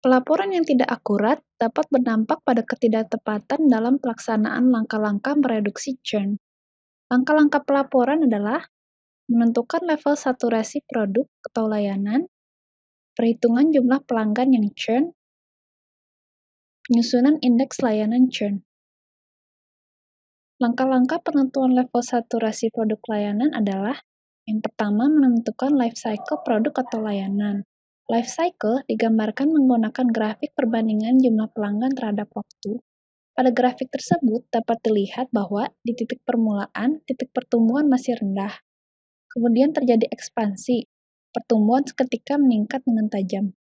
Pelaporan yang tidak akurat dapat berdampak pada ketidaktepatan dalam pelaksanaan langkah-langkah mereduksi churn. Langkah-langkah pelaporan adalah menentukan level saturasi produk atau layanan, perhitungan jumlah pelanggan yang churn, penyusunan indeks layanan churn. Langkah-langkah penentuan level saturasi produk layanan adalah yang pertama, menentukan life cycle produk atau layanan. Life cycle digambarkan menggunakan grafik perbandingan jumlah pelanggan terhadap waktu. Pada grafik tersebut dapat dilihat bahwa di titik permulaan, titik pertumbuhan masih rendah. Kemudian terjadi ekspansi. Pertumbuhan seketika meningkat dengan tajam.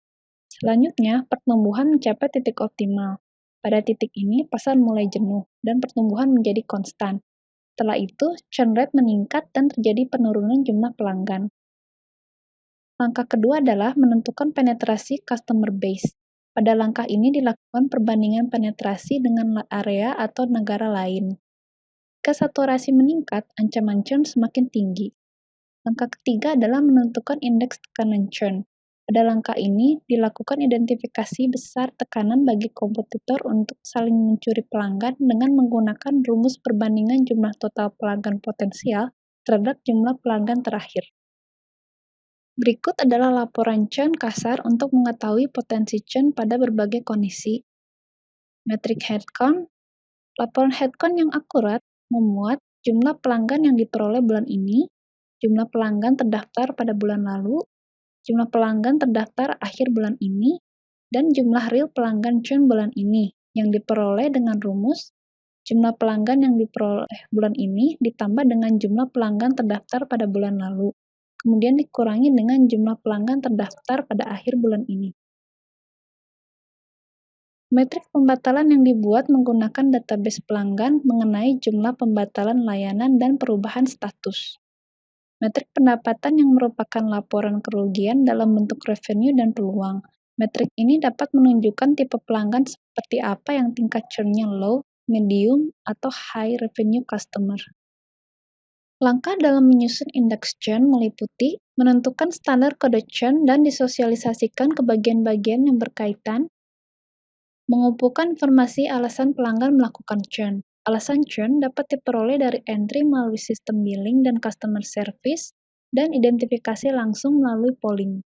Selanjutnya, pertumbuhan mencapai titik optimal. Pada titik ini, pasar mulai jenuh dan pertumbuhan menjadi konstan. Setelah itu, churn rate meningkat dan terjadi penurunan jumlah pelanggan. Langkah kedua adalah menentukan penetrasi customer base. Pada langkah ini dilakukan perbandingan penetrasi dengan area atau negara lain. Jika saturasi meningkat, ancaman churn semakin tinggi. Langkah ketiga adalah menentukan indeks tekanan churn. Pada langkah ini, dilakukan identifikasi besar tekanan bagi kompetitor untuk saling mencuri pelanggan dengan menggunakan rumus perbandingan jumlah total pelanggan potensial terhadap jumlah pelanggan terakhir. Berikut adalah laporan churn kasar untuk mengetahui potensi churn pada berbagai kondisi. Metrik headcount. Laporan headcount yang akurat memuat jumlah pelanggan yang diperoleh bulan ini, jumlah pelanggan terdaftar pada bulan lalu, jumlah pelanggan terdaftar akhir bulan ini, dan jumlah real pelanggan churn bulan ini yang diperoleh dengan rumus jumlah pelanggan yang diperoleh bulan ini ditambah dengan jumlah pelanggan terdaftar pada bulan lalu, kemudian dikurangi dengan jumlah pelanggan terdaftar pada akhir bulan ini. Metrik pembatalan yang dibuat menggunakan database pelanggan mengenai jumlah pembatalan layanan dan perubahan status. Metrik pendapatan yang merupakan laporan kerugian dalam bentuk revenue dan peluang. Metrik ini dapat menunjukkan tipe pelanggan seperti apa yang tingkat churn-nya low, medium, atau high revenue customer. Langkah dalam menyusun indeks churn meliputi menentukan standar kode churn dan disosialisasikan ke bagian-bagian yang berkaitan, mengumpulkan informasi alasan pelanggan melakukan churn. Alasan churn dapat diperoleh dari entry melalui sistem billing dan customer service, dan identifikasi langsung melalui polling.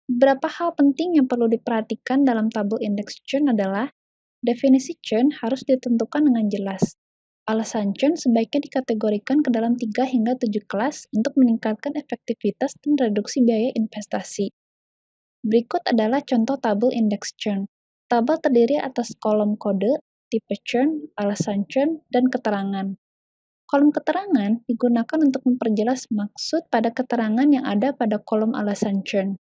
Beberapa hal penting yang perlu diperhatikan dalam tabel indeks churn adalah definisi churn harus ditentukan dengan jelas. Alasan churn sebaiknya dikategorikan ke dalam 3 hingga 7 kelas untuk meningkatkan efektivitas dan reduksi biaya investasi. Berikut adalah contoh tabel indeks churn. Tabel terdiri atas kolom kode, tipe churn, alasan churn, dan keterangan. Kolom keterangan digunakan untuk memperjelas maksud pada keterangan yang ada pada kolom alasan churn.